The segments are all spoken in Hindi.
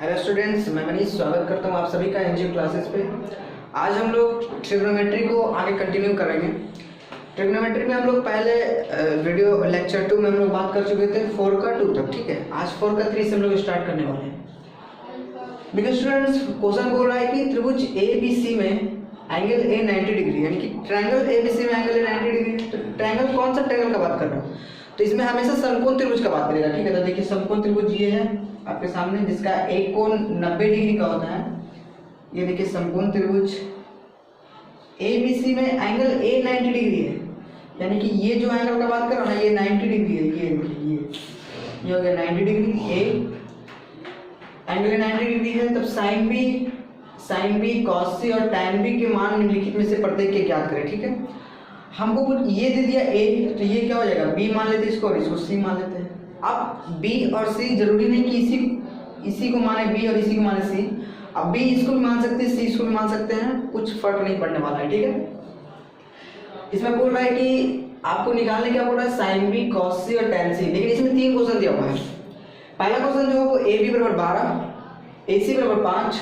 हेलो स्टूडेंट्स, मैं मनीष स्वागत करता हूं आप सभी का एनजीओ क्लासेस पे। आज हम लोग ट्रिग्नोमेट्री को आगे कंटिन्यू करेंगे। ट्रिग्नोमेट्री में हम लोग पहले वीडियो लेक्चर 2 में हम लोग बात कर चुके थे 4 का 2 तक, ठीक है। आज 4 का 3 से हम लोग स्टार्ट करने वाले हैं। देखिए स्टूडेंट्स, क्वेश्चन बोल रहा है कि त्रिभुज ABC में एंगल A 90 डिग्री, यानी कि ट्रायंगल ABC में एंगल A 90 डिग्री। तो ट्रायंगल कौन सा ट्रायंगल का बात कर रहा हूँ, तो इसमें हमेशा समकोण त्रिभुज का बात करेगा, ठीक है। तो देखिए समकोण त्रिभुज ये है आपके सामने, जिसका एक कोण 90 डिग्री का होता है। ये देखिए समकोण त्रिभुज ABC में एंगल A 90 डिग्री है, यानी कि ये जो एंगल का बात कर रहा हूँ ना, ये 90 डिग्री है। ये हो गया 90 डिग्री। एंगल 90 डिग्री है, तब साइन बी कॉस सी और टैन बी के मान निम्नलिखित में से प्रत्येक के ज्ञात करें, ठीक है। हमको कुछ ये दे दिया A, तो ये क्या हो जाएगा, B मान लेते हैं इसको और इसको C मान लेते हैं। अब B और C जरूरी नहीं कि इसी को माने B और इसी को माने C। अब B इसको भी मान सकते हैं, C इसको भी मान सकते हैं, कुछ फर्क नहीं पड़ने वाला है, ठीक है। इसमें बोल रहा है कि आपको निकालने क्या बोल रहा है, साइन बी कॉस सी और टैन सी। लेकिन इसमें 3 क्वेश्चन दिया हुआ है। पहला क्वेश्चन जो है वो AB बराबर 12, AC बराबर 5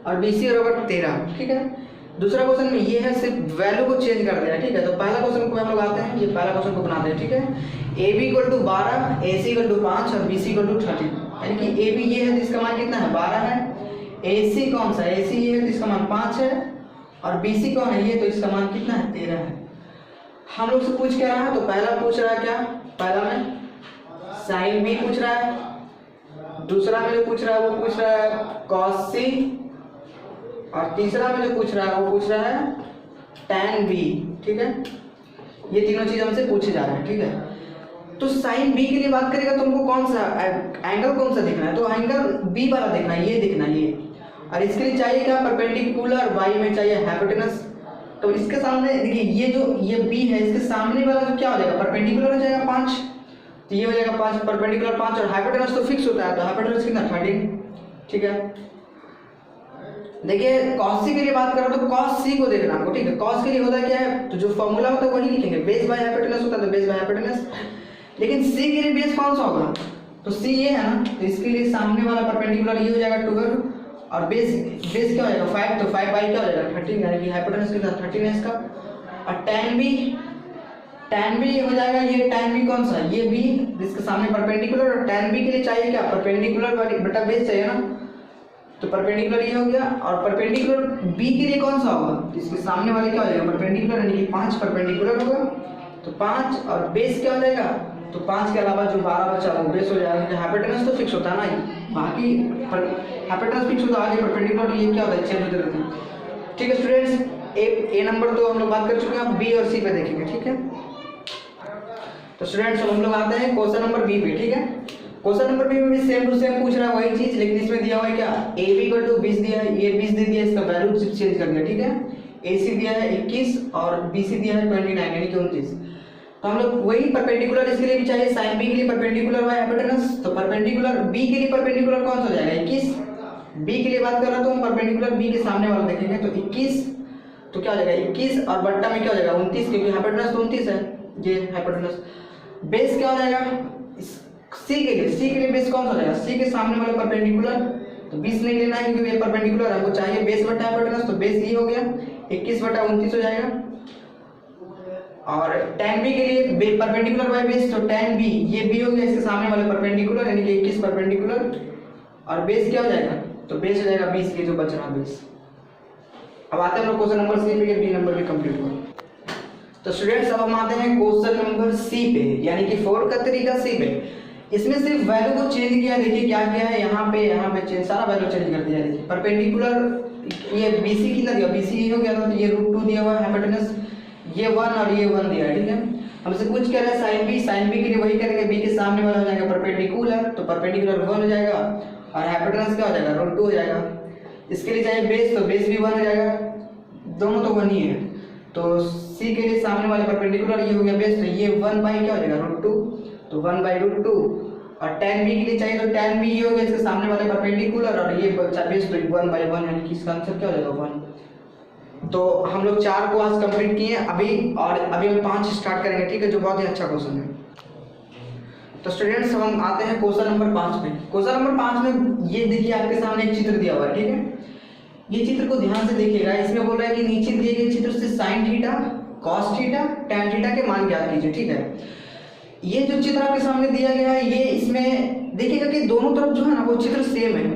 और BC बराबर 13, ठीक है। दूसरा क्वेश्चन में ये है सिर्फ वैल्यू को चेंज कर दिया, ठीक है। तो पहला क्वेश्चन को हम लोग आते हैं, ये पहला क्वेश्चन को बनाते हैं, ठीक है। AB = 12, AC = 5 और BC = 30, यानी कि AB ये है जिसका मान कितना है, 12 है। AC कौन सा है, AC ये है तो इसका मान 5 है। और BC कौन है, ये तो इसका मान कितना है, 13 है। हम लोग से पूछ क्या रहा है, तो पहला पूछ रहा है क्या, पहला में साइन बी पूछ रहा है, दूसरा में जो पूछ रहा है वो पूछ रहा है कॉस सी, और तीसरा में जो पूछ रहा है वो पूछ रहा है टैन बी, ठीक है। ये तीनों चीज हमसे पूछे जा रहे हैं, ठीक है। तो साइन बी के लिए बात करेगा तो हमको कौन सा एंगल कौन सा देखना है, तो एंगल बी वाला देखना है, ये देखना है ये। और इसके लिए चाहिए क्या, परपेंडिकुलर, वाई में चाहिए हाइपोटेनस। तो इसके सामने देखिए ये बी है, इसके सामने वाला जो क्या हो जाएगा, परपेंडिकुलर हो जाएगा 5, तो ये हो जाएगा 5, परपेंडिकुलर 5। और हाइपोटेनस तो फिक्स होता है, तो हाइपोटेनस कितना 13, ठीक है। देखिए कॉस सी के लिए बात करो तो कॉस सी को देखना आपको, ठीक है। कॉस के लिए होता है क्या है, तो जो फॉर्मूला होता है वही लिखेंगे, बेस बाय हाइपोटेनस होता है, तो बेस बाय हाइपोटेनस। लेकिन सी के लिए बेस कौन सा होगा, तो सी ये है ना, तो इसके लिए सामने वाला परपेंडिकुलर ये हो जाएगा 12 और बेस क्या हो जाएगा 5, तो 5 बाई क्या हो जाएगा 13, यानी कि हाइपोटेनस कितना 13 है इसका। और टैन बी हो जाएगा, ये टैन बी कौन सा, ये बी जिसके सामने परपेंडिकुलर। और टैन बी के लिए चाहिए क्या, परपेंडिकुलर बटा बेस चाहिए ना, तो परपेंडिकुलर ये हो गया। और परपेंडिकुलर बी के लिए कौन सा होगा, तो इसके सामने वाले क्या हो जाएगा परपेंडिकुलर, यानी कि 5 परपेंडिकुलर होगा, तो 5 और बेस क्या हो जाएगा, तो 5 के अलावा जो 12 बचा वो बेस हो जाएगा। हाइपोटेनस तो फिक्स होता है ना, बाकी हाइपोटेनस फिक्स होता है, आगे परपेंडिकुलर ये क्या होता है, चेंज होते रहते हैं, ठीक है स्टूडेंट्स। ए नंबर तो हम लोग बात कर चुके हैं, अब बी और सी पे देखेंगे, ठीक है। तो स्टूडेंट्स हम लोग आते हैं क्वेश्चन नंबर बी पे, ठीक है। क्वेश्चन नंबर बी में भी सेम टू सेम पूछ रहा है वही चीज, लेकिन इसमें दिया हुआ है क्या, AB = 20 दिया है, ये 20 दे दिया, इसका वैल्यू चेंज कर दिया, ठीक है। AC दिया है 21 और BC दिया है 29, यानी कि 29। तो हम लोग वही परपेंडिकुलर इसके लिए भी चाहिए, साइन बी के लिए परपेंडिकुलर बाय हाइपोटेनस, तो परपेंडिकुलर बी के लिए परपेंडिकुलर कौन सा हो जाएगा 21। बी के लिए बात कर रहा तो हम परपेंडिकुलर बी के सामने वाला देखेंगे, तो 21 तो क्या हो जाएगा 21 और बट्टा में क्या हो जाएगा 29, क्योंकि हाइपोटेनस तो 29 है, ये हाइपोटेनस। बेस क्या हो जाएगा सी के लिए बेस कौन सा हो जाएगा, सी के सामने वाला परपेंडिकुलर, तो 20 नहीं लेना है क्योंकि ये परपेंडिकुलर हमको चाहिए बेस बटा हाइपोटेनस, तो बेस ये हो गया 21 बटा 29 हो जाएगा। और tan b के लिए परपेंडिकुलर बाय बेस, तो tan b ये b हो गया, इसके सामने वाले परपेंडिकुलर, यानी कि 21 परपेंडिकुलर और बेस क्या हो जाएगा, तो बेस हो जाएगा 20 के जो बच रहा बेस। अब आते हैं हम लोग क्वेश्चन नंबर सी पे, बी नंबर भी कंप्लीट हुआ। तो स्टूडेंट्स अब हम आते हैं क्वेश्चन नंबर सी पे, यानी कि 4 का तरीका सी पे। इसमें सिर्फ वैल्यू को चेंज किया, देखिए क्या किया है, यहाँ पे चेंज, सारा वैल्यू चेंज कर दिया। देखिए परपेंडिकुलर ये BC कितना दिया, BC हो गया था, तो ये √2 दिया हुआ है, हाइपोटेनस ये 1 और ये 1 दिया है, ठीक है। हमसे कुछ कह रहा है साइन बी के लिए वही करेंगे, बी के सामने वाला हो जाएगा परपेंडिकुलर, तो परपेंडिकुलर 1 हो जाएगा और हाइपोटेनस क्या हो जाएगा √2 हो जाएगा। इसके लिए चाहिए बेस, तो बेस भी 1 हो जाएगा, दोनों तो 1 ही है। तो सी के लिए सामने वाले परपेंडिकुलर ये हो गया बेस, तो ये 1 बाई क्या हो जाएगा √2, तो 1 बाई √2। और tan b के लिए चाहिए, तो tan b ये हो गया इसके सामने वाले परपेंडिकुलर, और ये बचा बेस, तो 1 बाई 1, यानी कि इसका आंसर क्या हो जाएगा 1। तो हम लोग 4 को आज कंप्लीट किए अभी, और अभी हम 5 स्टार्ट करेंगे, ठीक है, जो बहुत ही अच्छा क्वेश्चन है। तो स्टूडेंट्स हम आते हैं क्वेश्चन नंबर 5 में। क्वेश्चन नंबर 5 में ये देखिए आपके सामने एक चित्र दिया हुआ है, ठीक है। ये चित्र को ध्यान से देखिएगा। इसमें बोल रहा है कि नीचे दिए गए चित्र से sine theta, cos theta, tan theta के मान ज्ञात कीजिए, ठीक है। ये जो चित्र आपके सामने दिया गया है, ये इसमें देखिएगा कि दोनों तरफ जो है ना वो चित्र सेम है।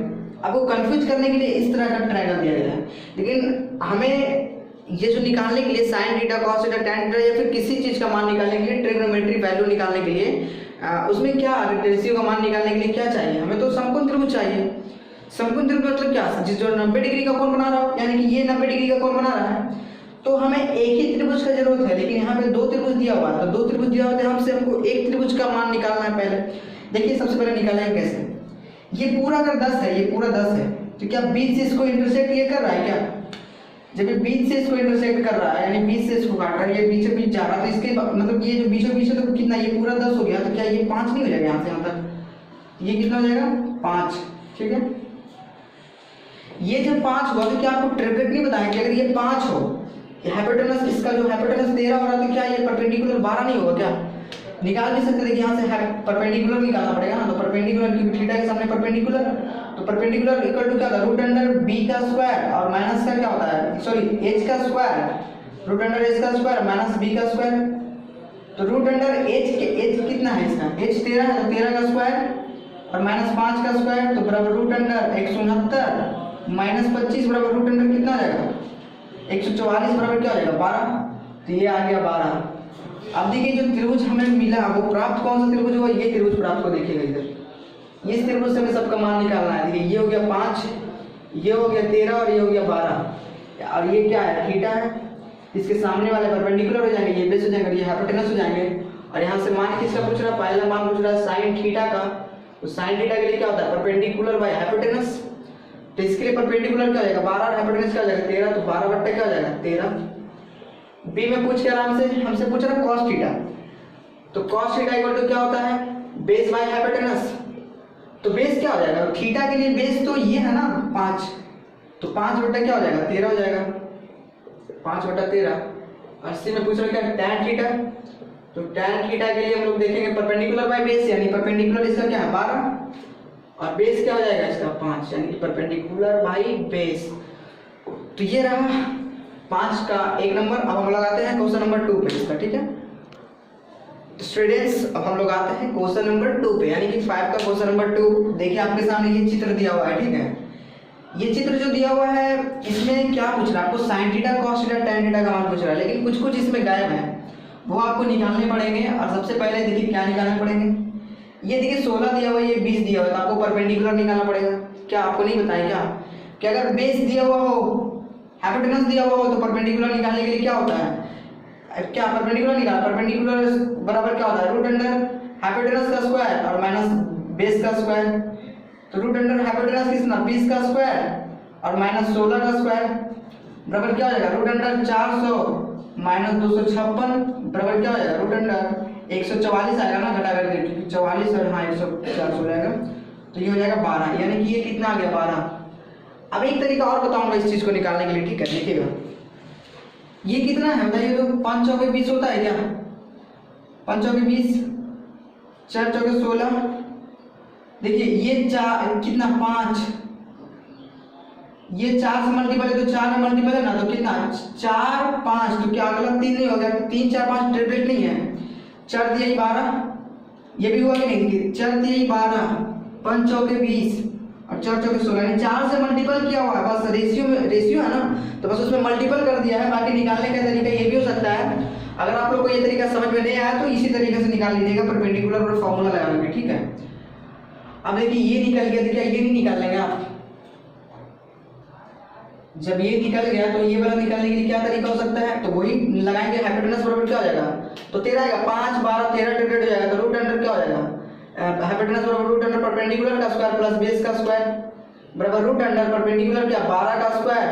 आपको कंफ्यूज करने के लिए इस तरह का ट्रायंगल दिया गया है, लेकिन हमें ये जो निकालने के लिए sine theta, cos theta, tan theta या फिर किसी चीज का मान निकालने के लिए, ट्रिग्नोमेट्री वैल्यू निकालने के लिए उसमें क्या रेशियो का मान निकालने के लिए क्या चाहिए, हमें तो समकोण त्रिभुज चाहिए। समकोण त्रिभुज मतलब क्या, जिस जो 90 डिग्री का कोण बना रहा हो, यानी कि ये 90 डिग्री का कोण बना रहा है, तो हमें एक ही त्रिभुज का जरूरत है। लेकिन यहाँ पे दो त्रिभुज दिया हुआ है, तो दो त्रिभुज दिया हुआ है, हमको एक त्रिभुज का मान निकालना है। पहले देखिए, सबसे पहले निकालेंगे कैसे। ये पूरा अगर 10 है, ये पूरा 10 है, तो क्या बीच से इसको इंटरसेक्ट ये कर रहा है क्या? जब ये बीच से इसको इंटरसेक्ट कर रहा है, यानी बीच से इसको काट रहा है, ये बीचों बीच जा रहा है, तो इसके मतलब ये जो बीचों बीच है तो कितना, ये पूरा 10 हो गया, तो क्या ये 5 नहीं हो जाएगा यहाँ से यहाँ तक? ये कितना हो जाएगा? 5, ठीक है। ये जब 5 हुआ तो क्या आपको ट्रिपलेट नहीं बताया कि अगर ये 5 हो, हाइपोटेनस इसका जो हाइपोटेनस 13 हो रहा है, तो क्या ये परपेंडिकुलर 12 नहीं होगा क्या? निकाल भी सकते थे, यहाँ से परपेंडिकुलर निकालना पड़ेगा ना। तो परपेंडिकुलर की थीटा के सामने परपेंडिकुलर, तो परपेंडिकुलर इक्वल टू क्या था, रूट अंडर बी का स्क्वायर और माइनस का क्या होता है, सॉरी एच का स्क्वायर, रूट अंडर एच का स्क्वायर माइनस बी का स्क्वायर। तो रूट अंडर एच के एच कितना है इसका, एच 13 है, तो 13 का स्क्वायर और माइनस 5 का स्क्वायर, तो बराबर रूट अंडर 169 माइनस 25 बराबर रूट अंडर कितना आ जाएगा, 144 बराबर क्या हो जाएगा, 12। तो ये आ गया 12। अब देखिए जो त्रिभुज हमें मिला वो प्राप्त कौन सा त्रिभुज हुआ, ये त्रिभुज प्राप्त को देखिएगा इधर। इस त्रिभुज से हमें सबका मान निकालना है। देखिए ये हो गया 5, ये हो गया 13 और ये हो गया 12। और ये क्या है, थीटा है। इसके सामने वाले परपेंडिकुलर हो जाएंगे, ये बेस हो जाएंगे, ये हाइपोटेनस हो जाएंगे। और यहाँ से मान किसका पूछ रहा है, पहला मान पूछ रहा है साइन थीटा का। तो साइन थीटा के लिए क्या होता है, परपेंडिकुलर बाय हाइपोटेनस। तो इसके लिए परपेंडिकुलर क्या हो जाएगा, 12 और हाइपोटेनस क्या हो जाएगा 13, तो 12 बट्टे क्या हो जाएगा 13। बी में पूछ के आराम से हमसे पूछ रहा है कॉस थीटा। तो कॉस थीटा इक्वल टू क्या होता है, बेस बाय हाइपोटेनस। तो बेस क्या हो जाएगा, थीटा के लिए बेस तो ये है ना 5, तो 5 बट्टा क्या हो जाएगा 13 हो जाएगा, 5 बट्टा 13। 80 में पूछ रहा है क्या, टैन थीटा। तो टैन थीटा के लिए हम लोग देखेंगे परपेंडिकुलर बाय बेस, यानी परपेंडिकुलर इसका क्या है 12 और बेस क्या हो जाएगा इसका 5, यानी परपेंडिकुलर बाय बेस। तो ये रहा 5 का 1 नंबर। अब हम लोग आते हैं क्वेश्चन नंबर 2 पे इसका, ठीक है। तो स्टूडेंट्स अब हम लोग आते हैं क्वेश्चन नंबर 2 पे, यानी कि 5 का क्वेश्चन नंबर 2। देखिए आपके सामने ये चित्र दिया हुआ है, ठीक है। ये चित्र जो दिया हुआ है इसमें क्या पूछ रहा है आपको, sine theta, cos theta, tan theta का मान पूछ रहा है, लेकिन कुछ कुछ इसमें गायब है, वो आपको निकालने पड़ेंगे। और सबसे पहले देखिए क्या निकालने पड़ेंगे। ये देखिए 16 दिया हुआ है, ये 20 दिया हुआ है, तो आपको परपेंडिकुलर निकालना पड़ेगा। क्या आपको नहीं बताया क्या कि अगर बेस दिया हुआ हो, हाइपोटेनस दिया हुआ हो, तो परपेंडिकुलर निकालने के लिए क्या होता है, क्या परपेंडिकुलर निकाल, परपेंडिकुलर बराबर क्या होता है, रूट अंडर हाइपोटेनस का स्क्वायर और माइनस बेस का स्क्वायर। तो रूट अंडर हाइपोटेनस कितना 20 का स्क्वायर और माइनस 16 का स्क्वायर बराबर क्या हो जाएगा, रूट अंडर 400 माइनस 256 बराबर क्या हो जाएगा, रूट अंडर 144 आएगा ना, घटा करके, क्योंकि 44 और हाँ 140 हो जाएगा, तो ये हो जाएगा 12, यानी कि ये कितना आ गया 12। अब एक तरीका और बताऊंगा इस चीज को निकालने के लिए, ठीक है। देखिएगा ये कितना है बताइए, तो 5 चौके 20 होता है क्या, 5 चौके 20, 4 चौके 16। देखिए ये 4 कितना 5, ये 4 से मल्टीपल है, तो 4 में मल्टीपल है ना, तो कितना 4 5, तो क्या अगला 3 नहीं हो गया, 3 4 5 ट्रिपलेट नहीं है, 4 दिया 12, ये भी हुआ कि नहीं, 4 दिया 12, 5 चौके 20 और 4 चौके 16, यानी 4 से मल्टीपल किया हुआ है, बस रेशियो है ना, तो बस उसमें मल्टीपल कर दिया है। बाकी निकालने का तरीका ये भी हो सकता है। अगर आप लोग को ये तरीका समझ में नहीं आया तो इसी तरीके से निकाल लीजिएगा, परपेंडिकुलर और फॉर्मूला लगा लोगे, ठीक है। अब देखिए ये निकल गया, तो क्या ये नहीं निकाल लेंगे आप, जब ये निकल गया तो ये वाला निकालने के लिए क्या तरीका हो सकता है, तो वही लगाएंगे, हाइपोटेनस बराबर क्या हो जाएगा, तो 13 आएगा, 5 12 13 ट्रिपलेट हो जाएगा, तो रूट अंडर क्या हो जाएगा, हाइपोटेनस बराबर रूट अंडर परपेंडिकुलर का स्क्वायर प्लस बेस का स्क्वायर बराबर रूट अंडर परपेंडिकुलर क्या 12 का स्क्वायर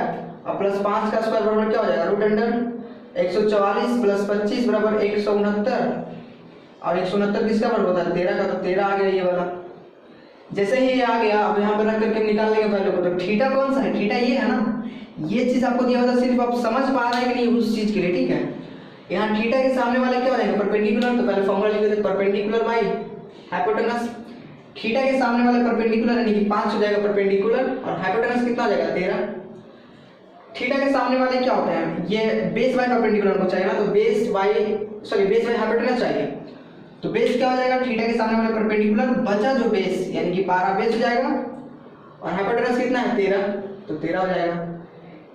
और प्लस 5 का स्क्वायर बराबर क्या हो जाएगा, रूट अंडर 144 प्लस 25 बराबर 169 और 169 किसका बराबर होता है 13 का, तो 13 आ गया ये वाला। जैसे ही ये आ गया, अब यहाँ पर रख करके निकाल लेंगे वैल्यू को, तो थीटा कौन सा है, थीटा ये है ना, ये चीज आपको दिया होता, सिर्फ आप समझ पा रहे हैं कि नहीं उस चीज के लिए, ठीक है। यहाँ थीटा के सामने वाला क्या हो जाएगा, परपेंडिकुलर, तो पहले फॉर्मूला लिख देते, परपेंडिकुलर बाई हाइपोटेनस थीटा के सामने वाले परपेंडिकुलर यानी कि 5 हो जाएगा परपेंडिकुलर, और हाइपोटेनस कितना हो जाएगा 13। थीटा के सामने वाले क्या होते हैं, ये बेस बाय परपेंडिकुलर को चाहिए ना, तो बेस बाय हाइपोटेनस चाहिए, तो बेस क्या हो जाएगा थीटा के सामने वाले परपेंडिकुलर बचा जो बेस यानी कि 12 बेस हो जाएगा, और हाइपोटेनस कितना है 13, तो 13 हो जाएगा।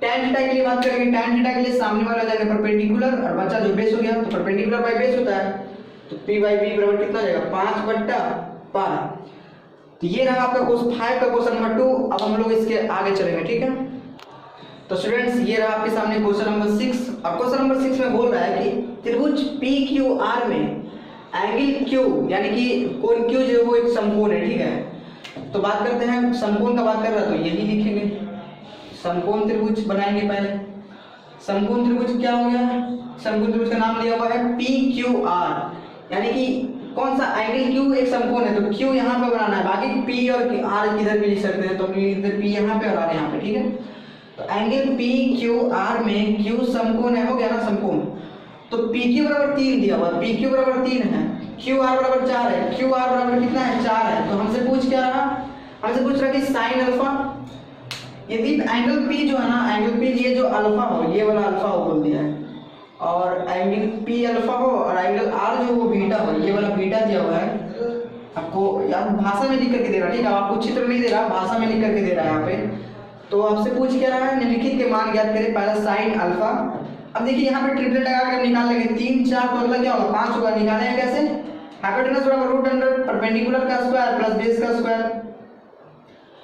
tan थीटा के लिए बात करेंगे, tan थीटा के लिए सामने वाला हो जाएगा परपेंडिकुलर और बचा जो बेस हो गया, तो परपेंडिकुलर बाय बेस होता है, तो p बाय b बराबर कितना हो जाएगा 5/12। तो ये रहा आपका क्वेश्चन 5 का क्वेश्चन नंबर 2। अब हम लोग इसके आगे चलेंगे, ठीक है। तो स्टूडेंट्स ये रहा आपके सामने क्वेश्चन नंबर 6, और क्वेश्चन नंबर 6 में बोल रहा है कि त्रिभुज PQR में एंगल Q यानी कि कोण Q जो है वो एक समकोण है, ठीक है। तो बात करते हैं समकोण का, बात कर रहा है तो यही लिखेंगे, समकोण त्रिभुज बनाएंगे पहले। समकोण त्रिभुज क्या हो गया, समकोण त्रिभुज का नाम लिया हुआ है PQR, यानी कि कौन सा एंगल Q एक समकोण है, तो Q यहाँ पे बनाना है, बाकी P और R किधर भी लिख सकते हैं, तो हम लिख देते P यहाँ पे और R यहाँ पे, ठीक है। तो एंगल PQR में Q समकोण है, हो गया ना समकोण, तो PQ बराबर 3 दिया हुआ है, PQ बराबर 3 है, QR बराबर 4 है, QR बराबर कितना है 4 है, तो हमसे पूछ क्या रहा, हमसे पूछ रहा कि साइन अल्फा, यदि एंगल P जो है ना, एंगल P ये जो अल्फा हो, ये वाला अल्फा हो बोल दिया है, और एंगल P अल्फा हो और एंगल R जो वो बीटा हो, ये वाला बीटा दिया हुआ है आपको, यार भाषा में लिख करके दे रहा है, ठीक है, आपको चित्र नहीं दे रहा, भाषा में लिख करके दे रहा है यहाँ पे। तो आपसे पूछ क्या रहा है, निम्नलिखित के मान ज्ञात करें, पहला साइन अल्फा। अब देखिए यहाँ पे ट्रिपलेट लगा कर निकाल लेंगे, 3 4 तो अगला क्या होगा 5 होगा, निकालेंगे कैसे, हाइपोटेनस बराबर रूट अंडर परपेंडिकुलर का स्क्वायर प्लस बेस का स्क्वायर,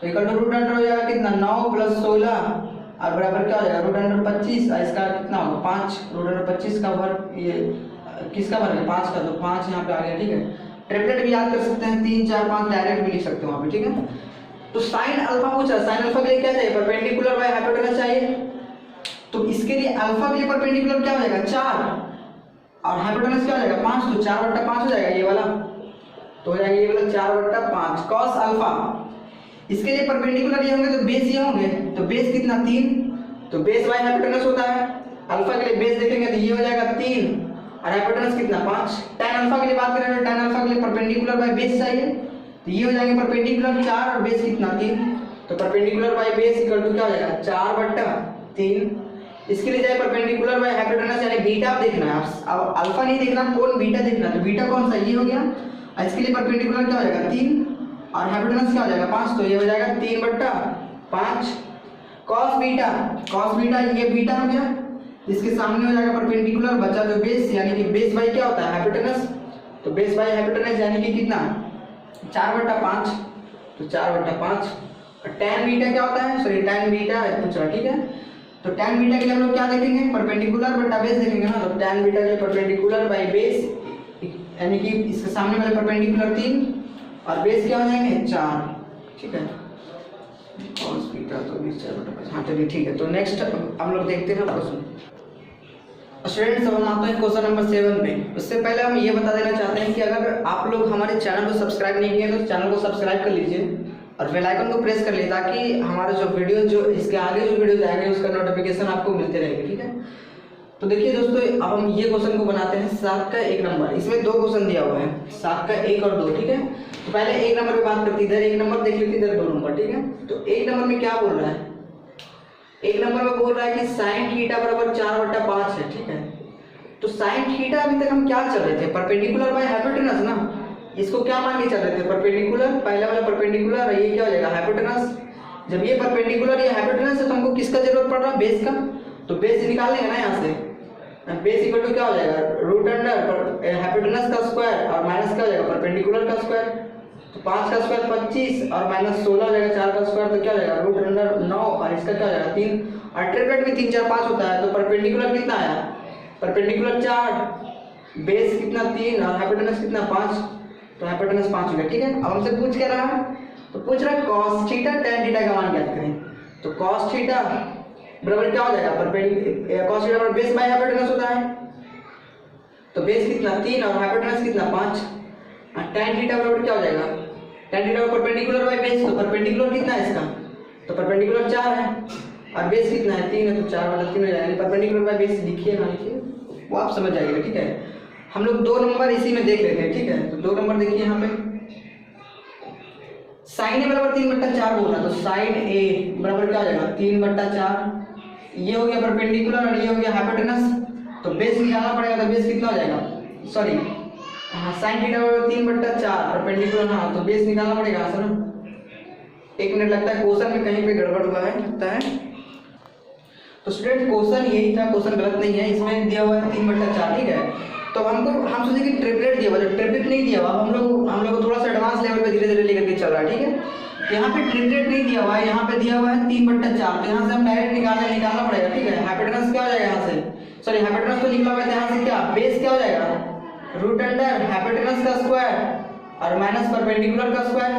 तो इक्वल टू रूट अंडर हो जाएगा कितना 9 + 16 और बराबर क्या हो जाएगा रूट अंडर 25, और इसका कितना होगा 5, रूट अंडर 25 का वर्ग, ये किसका वर्ग है 5 का, तो 5 यहाँ पे आ गया, ठीक है। ट्रिपलेट भी याद कर सकते हैं, 3 4 5 डायरेक्ट भी लिख सकते हो वहाँ पे, ठीक है। तो साइन अल्फा पूछ रहा है, साइन अल्फा के लिए क्या चाहिए, परपेंडिकुलर बाय हाइपोटेनस चाहिए, तो इसके लिए अल्फा के लिए परपेंडिकुलर क्या हो जाएगा 4 और हाइपोटेनस क्या हो जाएगा 5, तो 4/5 हो जाएगा ये वाला, तो हो जाएगा ये वाला 4/5 cos अल्फा। इसके लिए परपेंडिकुलर ये होंगे तो बेस ये होंगे, तो बेस कितना 3, तो बेस बाय हाइपोटेनस होता है, अल्फा के लिए बेस देखेंगे तो ये हो जाएगा 3 और हाइपोटेनस कितना 5। tan अल्फा के लिए बात करें तो tan अल्फा के लिए परपेंडिकुलर बाय बेस चाहिए, तो ये हो जाएंगे परपेंडिकुलर 4 और बेस कितना 3, तो perpendicular by base equal to क्या हो जाएगा 4/3। इसके लिए जाए परपेंडिकुलर बाय हाइपोटेनस यानी बीटा देखना है, अब अल्फा नहीं देखना, कौन बीटा देखना, तो बीटा कौन सा ये हो गया, और इसके लिए परपेंडिकुलर क्या हो जाएगा 3 और हाइपोटेनस क्या हो जाएगा 5, तो ये हो जाएगा 3/5 cos बीटा ये बीटा हो गया, इसके सामने हो जाएगा परपेंडिकुलर बचा जो बेस यानी कि बेस बाय क्या होता है हाइपोटेनस, तो बेस बाय हाइपोटेनस यानी कि कितना 4/5, तो 4/5। और tan बीटा क्या होता है, सॉरी tan बीटा है पूछ रहा, ठीक है। तो tan बीटा के लिए हम लोग क्या देखेंगे, परपेंडिकुलर बटा बेस देखेंगे ना, तो tan बीटा के लिए परपेंडिकुलर बाय बेस यानी कि इसके सामने वाले परपेंडिकुलर 3 और बेस क्या हो जाएंगे 4, ठीक है। cos बीटा तो 4/5, हाँ चलिए ठीक है। तो नेक्स्ट हम लोग देखते हैं क्वेश्चन। स्टूडेंट्स अब हम आते हैं क्वेश्चन नंबर 7 पे। उससे पहले हम ये बता देना चाहते हैं कि अगर आप लोग हमारे चैनल को सब्सक्राइब नहीं किए तो चैनल को सब्सक्राइब कर लीजिए और बेल आइकन को प्रेस कर लीजिए, ताकि हमारे जो वीडियो जो इसके आगे जो वीडियो आएंगे उसका नोटिफिकेशन आपको मिलते रहेगा, ठीक है। तो देखिए दोस्तों, अब हम ये क्वेश्चन को बनाते हैं 7 का 1 नंबर। इसमें 2 क्वेश्चन दिया हुआ है, 7 का 1 और 2, ठीक है। तो पहले 1 नंबर पे बात करते, इधर 1 नंबर देख लेते, इधर 2 नंबर, ठीक है। तो 1 नंबर में क्या बोल रहा है, 1 नंबर में बोल रहा है कि साइन थीटा बराबर 4/5 है, ठीक है। तो साइन थीटा अभी तक हम क्या चल रहे थे, परपेंडिकुलर बाय हाइपोटेनस ना, इसको क्या मान के चल रहे थे परपेंडिकुलर, पहला वाला परपेंडिकुलर और ये क्या हो जाएगा हाइपोटेनस। जब ये परपेंडिकुलर ये हाइपोटेनस है तो हमको किसका जरूरत पड़ रहा है, बेस का, तो बेस निकाल लेंगे ना यहाँ से, बेस इक्वल टू क्या हो जाएगा रूट अंडर हाइपोटेनस का स्क्वायर और माइनस क्या हो जाएगा परपेंडिकुलर का स्क्वायर, तो 5 का स्क्वायर 25 और माइनस 16 हो जाएगा, 4 का स्क्वायर तो क्या हो जाएगा रूट अंडर 9 और इसका क्या हो जाएगा 3, और ट्रिपलेट में 3 4 5 होता है, तो परपेंडिकुलर कितना आया, परपेंडिकुलर 4, बेस कितना 3 और हाइपोटेनस कितना 5, तो हाइपोटेनस 5 हो गया, ठीक है। अब हमसे पूछ क्या रहा है, तो पूछ रहा है cos थीटा tan थीटा का मान ज्ञात करें। तो cos थीटा बराबर क्या हो जाएगा, cos थीटा बराबर बेस बाय हाइपोटेनस होता है, तो बेस कितना 3 और हाइपोटेनस कितना 5, और tan थीटा बराबर क्या हो जाएगा, tan theta perpendicular by base, तो परपेंडिकुलर कितना है इसका, तो परपेंडिकुलर 4 है और बेस कितना है 3 है, तो 4 वाला 3 हो जाएगा। परपेंडिकुलर बाय बेस लिखिए ना, लिखिए वो आप समझ जाएगा, ठीक है। हम लोग 2 नंबर इसी में देख लेते हैं, ठीक है। तो 2 नंबर देखिए यहाँ पे साइन ए बराबर 3/4 बोला, तो साइन ए बराबर क्या हो जाएगा 3/4। ये हो गया परपेंडिकुलर और ये हो गया हाइपोटेनस, तो बेस निकालना पड़ेगा, तो बेस कितना हो जाएगा, सॉरी हाँ साइन थीटा बराबर 3/4 परपेंडिकुलर, हाँ तो बेस निकालना पड़ेगा सर। 1 मिनट लगता है, क्वेश्चन में कहीं पे गड़बड़ हुआ है लगता है। तो स्टूडेंट क्वेश्चन यही था, क्वेश्चन गलत नहीं है, इसमें दिया हुआ है 3/4, ठीक है। तो हम सोचे कि ट्रिपलेट दिया हुआ, जो ट्रिपलेट नहीं दिया हुआ, हम लोग थोड़ा सा एडवांस लेवल पे धीरे धीरे लेकर के चल रहा है, ठीक है। तो यहाँ पे ट्रिपलेट नहीं दिया हुआ है, यहाँ पे दिया हुआ है 3/4, तो यहाँ से हम डायरेक्ट निकालना पड़ेगा, ठीक है। हाइपोटेनस क्या हो जाएगा यहाँ से, सॉरी हाइपोटेनस तो निकला हुआ है, यहाँ से क्या बेस क्या हो जाएगा रूट अंडर हाइपोटेनस का स्क्वायर और माइनस परपेंडिकुलर का स्क्वायर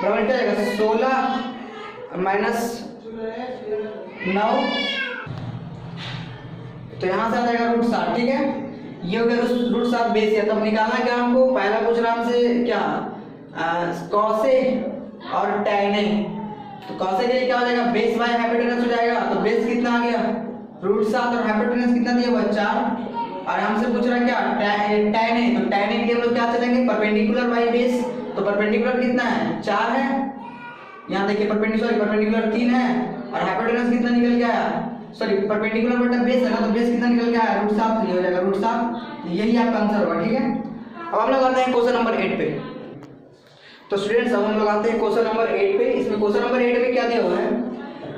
बराबर क्या जाएगा 16 माइनस 9, तो यहाँ से आ जाएगा √7, ठीक है। ये हो गया √7 बेस है। तब निकालना क्या हमको, पहला पूछ रहा हमसे क्या कॉसे और tan ए, तो कॉसे के लिए क्या हो जाएगा बेस बाय हाइपोटेनस हो जाएगा, तो बेस कितना आ गया √7 और हाइपोटेनस कितना दिया हुआ 4, और हमसे पूछ रहा क्या tan ए, तो tan ए के लिए हम लोग क्या चलेंगे परपेंडिकुलर बाय बेस, तो परपेंडिकुलर कितना है 4 है, यहाँ देखिए परपेंडिकुलर 3 है और हाइपोटेनस कितना निकल गया है, सॉरी परपेंडिकुलर बटा बेस है ना, तो बेस कितना निकल गया है √7, ये हो जाएगा √7, यही आपका आंसर होगा, ठीक है। अब हम लोग आते हैं क्वेश्चन नंबर 8 पे। तो स्टूडेंट्स अब हम लोग आते हैं क्वेश्चन नंबर 8 पे। इसमें क्वेश्चन नंबर 8 में क्या दिया हुआ है,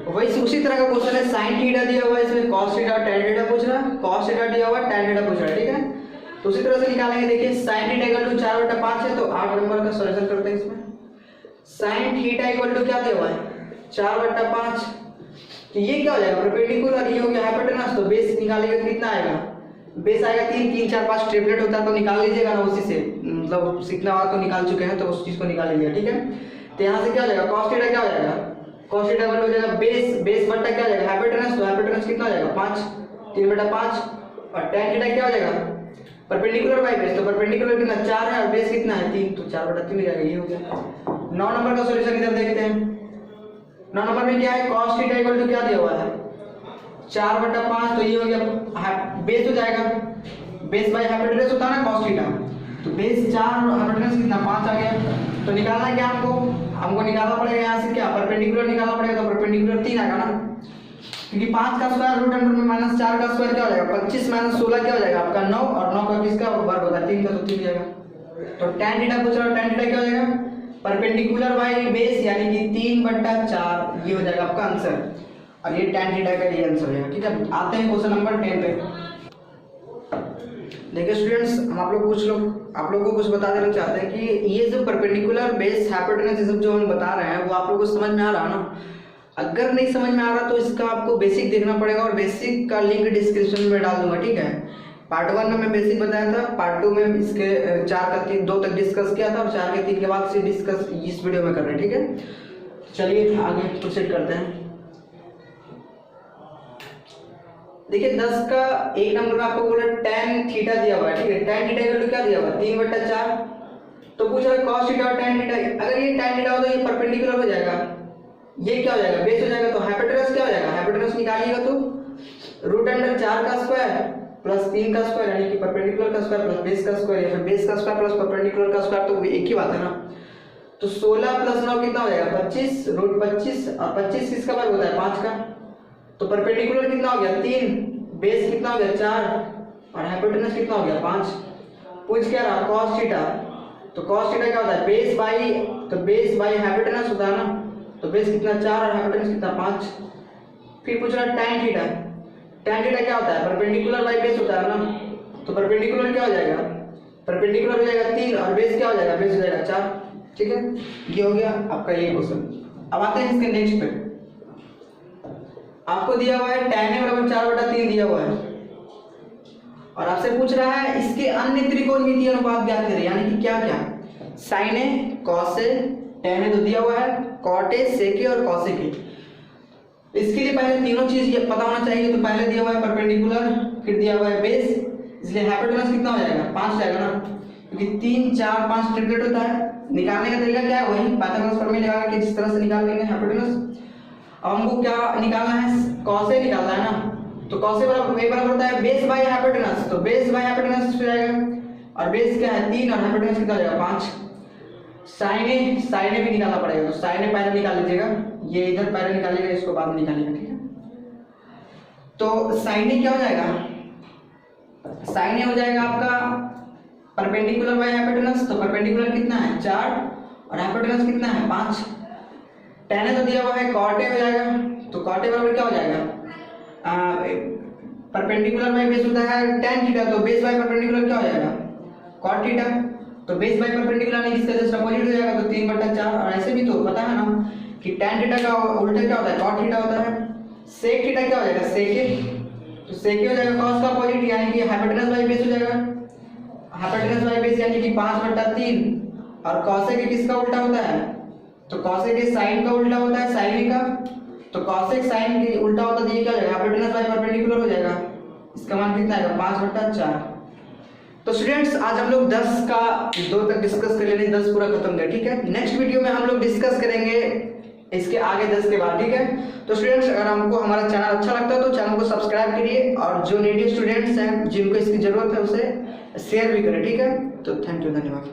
वही उसी तरह का क्वेश्चन है, साइन थीटा दिया हुआ है, इसमें कॉस थीटा और tan थीटा पूछ रहा है, कॉस थीटा दिया हुआ है, tan थीटा पूछ रहा है, ठीक है। तो उसी तरह से निकालेंगे, देखिए साइन थीटा इक्वल टू 4/5 है, तो 8 नंबर का सॉल्यूशन करते हैं। इसमें साइन थीटा इक्वल टू क्या दिया हुआ है 4/5, तो ये क्या हो जाएगा परपेंडिकुलर, ये हो गया हाइपोटेनस, तो बेस निकालेगा कितना आएगा, बेस आएगा 3 3 4 5 ट्रिपलेट होता है तो निकाल लीजिएगा ना, उसी से मतलब सीखना वाला तो निकाल चुके हैं, तो उस चीज को निकाल लीजिएगा, ठीक है। तो यहाँ से क्या हो जाएगा cos थीटा क्या हो जाएगा, cos थीटा हो जाएगा बेस बट्टा क्या हो जाएगा हाइपोटेनस, तो हाइपोटेनस कितना हो जाएगा 5 3/5, और tan थीटा क्या हो जाएगा परपेंडिकुलर बाय बेस, तो परपेंडिकुलर कितना 4 है और बेस कितना है 3, तो 4/3 हो जाएगा, ये हो गया। 9 नंबर का सॉल्यूशन इधर देखते हैं। 9 नंबर में क्या है cos थीटा इक्वल टू क्या दिया हुआ है 4/5, तो ये हो गया बेस हो जाएगा, बेस बाय हाइपोटेनस होता है ना cos थीटा, तो बेस 4 और हाइपोटेनस कितना 5 आ गया। तो निकालना क्या हमको निकालना पड़ेगा यहाँ से क्या परपेंडिकुलर निकालना पड़ेगा, तो परपेंडिकुलर 3 आएगा ना, क्योंकि 5 का स्क्वायर रूट अंडर में माइनस 4 का स्क्वायर क्या हो जाएगा 25 माइनस 16 क्या हो जाएगा आपका 9, और 9 का किसका वर्ग होता है 3 का, तो 3 जाएगा। तो tan थीटा पूछ रहा है, tan थीटा क्या हो जाएगा परपेंडिकुलर बाय बेस यानी कि 3/4, ये हो जाएगा आपका आंसर, और ये tan थीटा का ये आंसर है, ठीक है। आते हैं क्वेश्चन नंबर 10 पे। देखिए स्टूडेंट्स, हम आप लोग को कुछ बता देना चाहते हैं कि ये जो परपेंडिकुलर बेस हाइपोटेनस ये सब जो हम बता रहे हैं वो आप लोग को समझ में आ रहा है ना। अगर नहीं समझ में आ रहा तो इसका आपको बेसिक देखना पड़ेगा, और बेसिक का लिंक डिस्क्रिप्शन में डाल दूंगा, ठीक है। पार्ट 1 में मैं बेसिक बताया था, पार्ट 2 में इसके 4 का 3 2 तक डिस्कस किया था, और 4 के 3 के बाद से डिस्कस इस वीडियो में कर रहे हैं, ठीक है। चलिए आगे प्रोसीड करते हैं। देखिए 10 का 1 नंबर में आपको बोला tan थीटा दिया हुआ है, ठीक है। tan थीटा इक्वल टू क्या दिया हुआ है 3/4, तो पूछ रहा है cos थीटा और tan थीटा, अगर ये tan थीटा हो तो ये परपेंडिकुलर हो जाएगा, ये क्या हो जाएगा बेस हो जाएगा, तो हाइपोटेनस क्या हो जाएगा हाइपोटेनस निकालिएगा तो रूट अंडर 4 का स्क्वायर प्लस 3 का स्क्वायर यानी कि परपेंडिकुलर का स्क्वायर प्लस बेस का स्क्वायर, या फिर बेस का स्क्वायर प्लस परपेंडिकुलर का स्क्वायर, तो एक ही बात है ना। तो 16 + 9 कितना हो जाएगा 25 √25, और 25 किसका वर्ग होता है 5 का, तो परपेंडिकुलर कितना हो गया 3, बेस कितना हो गया 4, और हाइपोटेनस कितना हो गया 5। पूछ क्या रहा cos थीटा, तो cos थीटा क्या होता है बेस बाय हाइपोटेनस होता है ना, तो बेस कितना 4 और हाइपोटेनस कितना 5। फिर पूछ रहा tan थीटा, tan थीटा क्या होता है परपेंडिकुलर बाय बेस होता है ना, तो परपेंडिकुलर क्या हो जाएगा परपेंडिकुलर हो जाएगा 3, और बेस क्या हो जाएगा बेस हो जाएगा 4, ठीक है। ये हो गया आपका ये क्वेश्चन। अब आते हैं इसके नेक्स्ट पे। आपको दिया हुआ है tan a बराबर 4/3 दिया हुआ है, और आपसे पूछ रहा है इसके अन्य त्रिकोणमितीय अनुपात ज्ञात करें, यानी कि क्या क्या sin a cos a tan a तो दिया हुआ है, cot a sec a और cos a के। इसके लिए पहले तीनों चीज पता होना चाहिए, तो पहले दिया हुआ है परपेंडिकुलर, फिर दिया हुआ है बेस, इसलिए हाइपोटेनस कितना हो जाएगा 5 जाएगा ना, क्योंकि 3 4 5 ट्रिपलेट होता है। निकालने का तरीका क्या है वही पाइथागोरस प्रमेय लगा के जिस तरह से निकाल लेंगे हाइपोटेनस। अब हमको क्या निकालना है cos a निकालना है ना, तो cos a बराबर होता है बेस बाय हाइपोटेनस, तो बेस बाय हाइपोटेनस हो जाएगा, और बेस क्या है 3 और हाइपोटेनस कितना हो जाएगा 5। साइन ए भी निकालना पड़ेगा, तो साइन ए पहले निकाल लीजिएगा, ये इधर पहले निकालिएगा, इसको बाद में निकालिएगा, ठीक है। तो साइन ए क्या हो जाएगा, साइन ए हो जाएगा आपका परपेंडिकुलर बाय हाइपोटेनस, तो परपेंडिकुलर कितना है 4 और हाइपोटेनस कितना है 5। tan ए तो दिया हुआ है, cot ए हो जाएगा, तो cot ए बराबर क्या हो जाएगा, परपेंडिकुलर बाय बेस होता है tan थीटा, तो बेस बाय परपेंडिकुलर क्या हो जाएगा cot थीटा, तो बेस बाय परपेंडिकुलर ने किसका जस्ट अपोजिट हो जाएगा, तो 3/4। और ऐसे भी तो पता है ना कि tan थीटा का उल्टा क्या होता है cot थीटा होता है, sec थीटा क्या हो जाएगा sec ए, तो sec ए हो जाएगा cos का अपोजिट, यानी कि हाइपोटेनस बाय बेस हो जाएगा, हाइपोटेनस बाय बेस यानी कि 5/3। और cosec ए किसका उल्टा होता है, तो cosec ए sin का उल्टा होता है sin ए का, तो cosec sin के उल्टा होता है, ये क्या हो जाएगा हाइपोटेनस बाय परपेंडिकुलर हो जाएगा, इसका मान कितना आएगा 5/4। तो स्टूडेंट्स आज हम लोग 10 का 2 तक डिस्कस कर लेंगे, 10 पूरा खत्म कर, ठीक है। नेक्स्ट वीडियो में हम लोग डिस्कस करेंगे इसके आगे 10 के बाद, ठीक है। तो स्टूडेंट्स अगर हमको हमारा चैनल अच्छा लगता है तो चैनल को सब्सक्राइब करिए, और जो नीडी स्टूडेंट्स हैं जिनको इसकी जरूरत है उसे शेयर भी करें, ठीक है। तो थैंक यू, धन्यवाद।